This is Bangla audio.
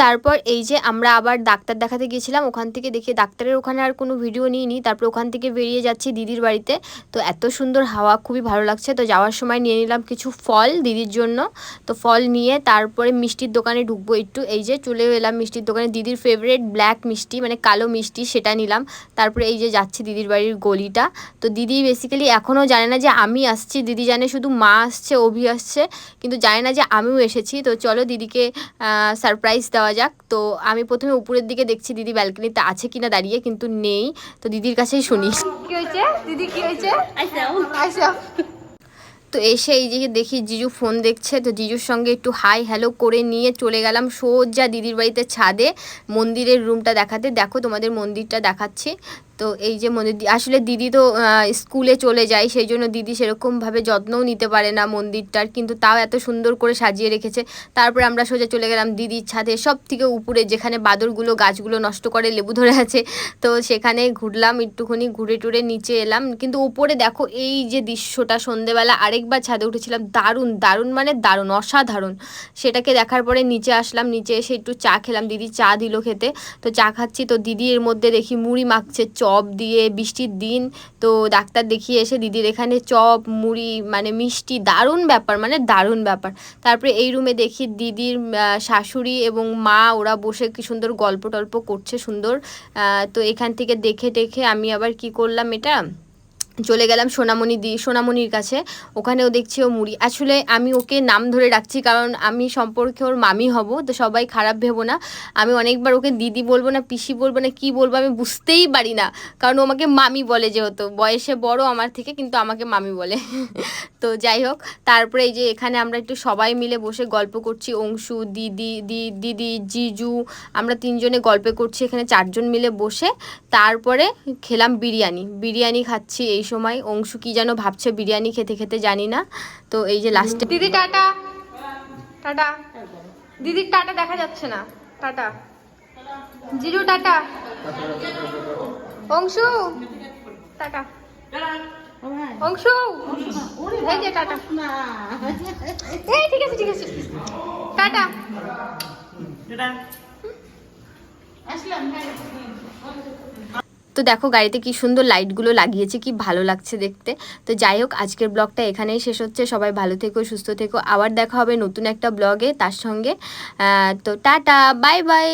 তারপর এই যে আমরা আবার ডাক্তার দেখাতে গিয়েছিলাম, ওখান থেকে দেখি ডাক্তারের ওখানে আর কোনো ভিডিও নিইনি। তারপর ওখান থেকে বেরিয়ে যাচ্ছি দিদির বাড়িতে। তো এত সুন্দর হাওয়া, খুবই ভালো লাগছে। তো যাওয়ার সময় নিয়ে নিলাম কিছু ফল দিদির জন্য। তো ফল নিয়ে তারপরে মিষ্টির দোকানে ঢুকবো একটু। এই যে চলে এলাম মিষ্টির দোকানে, দিদির ফেভারিট ব্ল্যাক মিষ্টি মানে কালো মিষ্টি সেটা নিলাম। তারপরে এই যে যাচ্ছি দিদির বাড়ির গলিটা। তো দিদি বেসিক্যালি এখনও জানে না যে আমি আসছি, দিদি জানে শুধু মা আসছে, অভি আসছে, কিন্তু জানে না যে আমিও এসেছি। তো চলো দিদিকে সারপ্রাইজ দেওয়া যাক। তো আমি প্রথমে উপরের দিকে দেখছি দিদি ব্যালকনিতে আছে কিনা দাঁড়িয়ে, কিন্তু নেই। তো দিদির কাছেই শুনি কি হয়েছে দিদি, কি হয়েছে। তো এসে এই যে দেখি জিজু ফোন দেখছে। তো জিজুর সঙ্গে একটু হাই হ্যালো করে নিয়ে চলে গেলাম সোজা দিদির বাড়িতে ছাদে মন্দিরের রুমটা দেখাতে। দেখো তোমাদের মন্দিরটা দেখাচ্ছি। তো এই যে মন্দির, আসলে দিদি তো স্কুলে চলে যায়, সেই জন্য দিদি সেরকমভাবে যত্নও নিতে পারে না মন্দিরটার, কিন্তু তাও এত সুন্দর করে সাজিয়ে রেখেছে। তারপরে আমরা সোজা চলে গেলাম দিদির ছাদে, সব থেকে উপরে যেখানে বাদরগুলো গাছগুলো নষ্ট করে লেবু ধরে আছে। তো সেখানে ঘুরলাম একটুখানি, ঘুরে টুরে নিচে এলাম। কিন্তু উপরে দেখো এই যে দৃশ্যটা, সন্ধেবেলা আরেকবার ছাদে উঠেছিলাম, দারুণ দারুণ মানে দারুণ, অসাধারণ। সেটাকে দেখার পরে নিচে আসলাম, নিচে এসে একটু চা খেলাম, দিদি চা দিল খেতে। তো চা খাচ্ছি, তো দিদি এর মধ্যে দেখি মুড়ি মাখছে চপ দিয়ে, বৃষ্টির দিন। তো ডাক্তার দেখিয়ে এসে দিদির এখানে চপ মুড়ি মানে মিষ্টি, দারুণ ব্যাপার মানে দারুণ ব্যাপার। তারপরে এই রুমে দেখি দিদির শাশুড়ি এবং মা ওরা বসে কি সুন্দর গল্প টল্প করছে সুন্দর। তো এখান থেকে দেখে টেখে আমি আবার কি করলাম, এটা চলে গেলাম সোনামণির কাছে। ওখানেও দেখছি ও মুড়ি, আসলে আমি ওকে নাম ধরে ডাকছি কারণ আমি সম্পর্কে ওর মামি হব, তো সবাই খারাপ ভেবো না। আমি অনেকবার ওকে দিদি বলবো না পিসি বলবো না কি বলবো আমি বুঝতেই পারি না, কারণ ও আমাকে মামি বলে, যেহেতু বয়সে বড় আমার থেকে, কিন্তু আমাকে মামি বলে তো যাই হোক, তারপরে এই যে এখানে আমরা একটু সবাই মিলে বসে গল্প করছি, অংশু দিদি জিজু, আমরা তিনজনে গল্প করছি এখানে চারজন মিলে বসে। তারপরে খেলাম বিরিয়ানি খাচ্ছি এই সময়। অংশু কি যেন ভাবছে বিরিয়ানি খেতে খেতে, জানি না। তো এই যে লাস্টে দিদি টাটা টাটা, দিদির টাটা দেখা যাচ্ছে না, টাটা জিজু টাটা, অংশু টাটা, অংশু এই যে টাটা, এই ঠিক আছে টাটা। তো দেখো গাড়িতে কি সুন্দর লাইটগুলো লাগিয়েছে, কি ভালো লাগছে দেখতে। তো যাই হোক, আজকের ব্লগটা এখানেই শেষ হচ্ছে। সবাই ভালো থেকো, সুস্থ থেকো, আবার দেখা হবে নতুন একটা ব্লগে তার সঙ্গে। তো টাটা, বাই বাই।